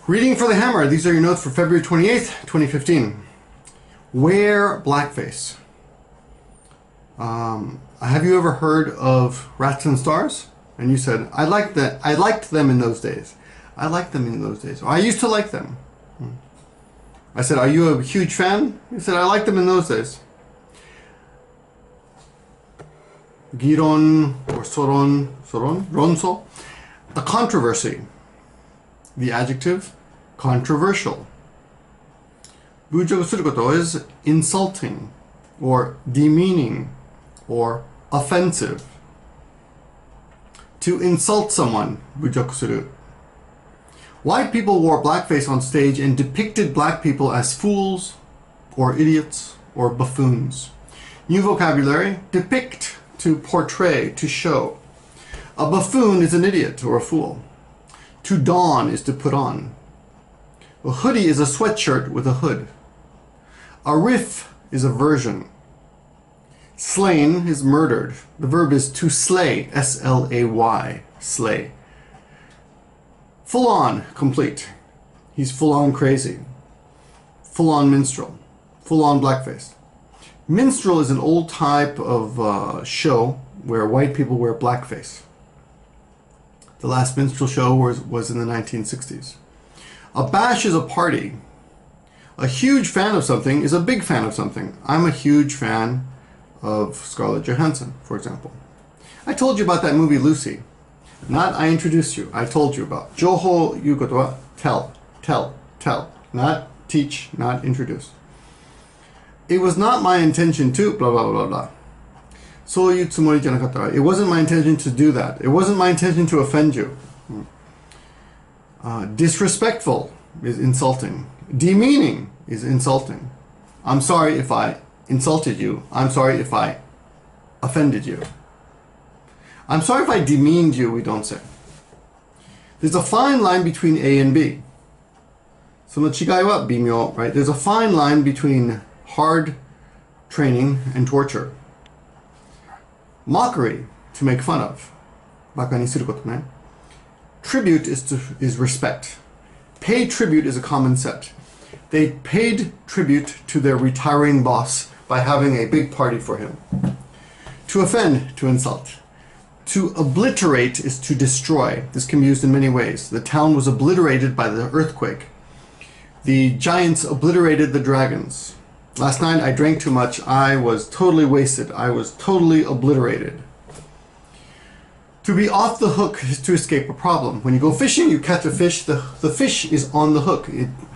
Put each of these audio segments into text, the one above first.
Reading for the Hammer. These are your notes for February 28th, 2015. Wear blackface. Have you ever heard of Rats and Stars? And you said, I liked them in those days. I liked them in those days. Or I used to like them. I said, are you a huge fan? You said, I liked them in those days. Giron or ronso. A controversy. The adjective, controversial. Bujoku suru koto is insulting or demeaning or offensive. To insult someone, bujoku suru. White people wore blackface on stage and depicted black people as fools or idiots or buffoons. New vocabulary, depict, to portray, to show. A buffoon is an idiot or a fool. To don is to put on. A hoodie is a sweatshirt with a hood. A riff is a version. Slain is murdered. The verb is to slay, S-L-A-Y, slay. Full on, complete. He's full on crazy. Full on minstrel. Full on blackface. Minstrel is an old type of show where white people wear blackface. The last minstrel show was in the 1960s. A bash is a party. A huge fan of something is a big fan of something. I'm a huge fan of Scarlett Johansson, for example. I told you about that movie Lucy. Not I introduced you. I told you about. Joho yu koto wa tell. Not teach, not introduce. It was not my intention to blah blah blah blah. It wasn't my intention to do that. It wasn't my intention to offend you. Disrespectful is insulting. Demeaning is insulting. I'm sorry if I insulted you. I'm sorry if I offended you. I'm sorry if I demeaned you, we don't say. There's a fine line between A and B. その違いは微妙, right? There's a fine line between hard training and torture. Mockery, to make fun of. バカにすることね. Tribute is respect. Pay tribute is a common set. They paid tribute to their retiring boss by having a big party for him. To offend, to insult. To obliterate is to destroy. This can be used in many ways. The town was obliterated by the earthquake. The giants obliterated the dragons. Last night I drank too much. I was totally wasted. I was totally obliterated. To be off the hook is to escape a problem. When you go fishing, you catch a fish. The fish is on the hook,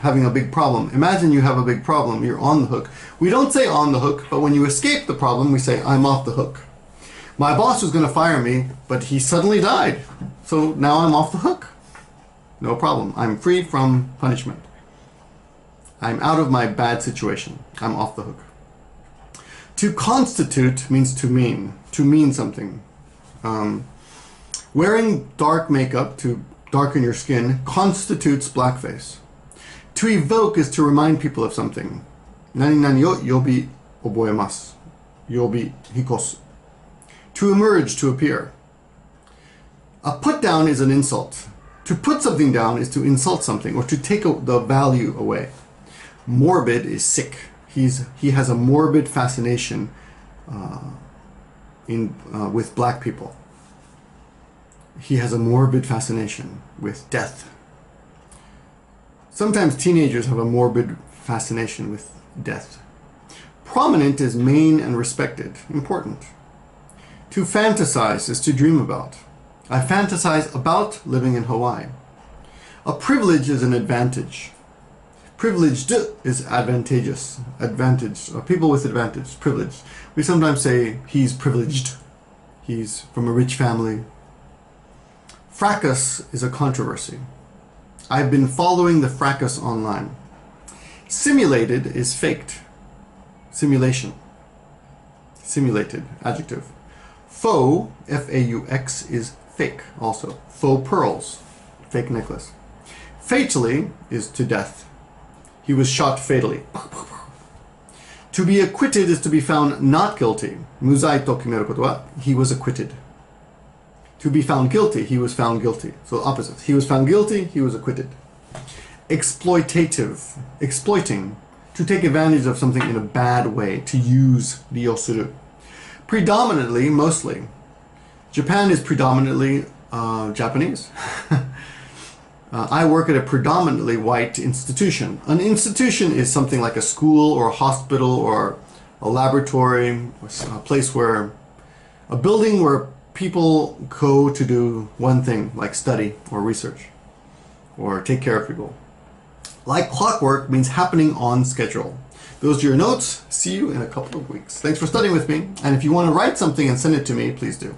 having a big problem. Imagine you have a big problem. You're on the hook. We don't say on the hook, but when you escape the problem, we say I'm off the hook. My boss was going to fire me, but he suddenly died. So now I'm off the hook. No problem. I'm free from punishment. I'm out of my bad situation. I'm off the hook. To constitute means to mean something. Wearing dark makeup to darken your skin constitutes blackface. To evoke is to remind people of something. Nani nani o yobi oboemasu. Yobi hikosu. To emerge, to appear. A put down is an insult. To put something down is to insult something or to take the value away. Morbid is sick. He has a morbid fascination with black people. He has a morbid fascination with death. Sometimes teenagers have a morbid fascination with death. Prominent is main and respected, important. To fantasize is to dream about. I fantasize about living in Hawaii. A privilege is an advantage. Privileged is advantageous. Advantage. People with advantage. Privileged. We sometimes say he's privileged. He's from a rich family. Fracas is a controversy. I've been following the fracas online. Simulated is faked. Simulation. Simulated. Adjective. Faux, F-A-U-X, is fake also. Faux pearls. Fake necklace. Fatally is to death. He was shot fatally. To be acquitted is to be found not guilty. Muzai to kimeru koto wa, he was acquitted. To be found guilty, he was found guilty. So opposite. He was found guilty, he was acquitted. exploitative, exploiting, to take advantage of something in a bad way, to use, 利用する. Predominantly, mostly. Japan is predominantly Japanese. I work at a predominantly white institution. An institution is something like a school or a hospital or a laboratory, a place where, a building where people go to do one thing, like study or research or take care of people. Like clockwork means happening on schedule. Those are your notes. See you in a couple of weeks. Thanks for studying with me. And if you want to write something and send it to me, please do.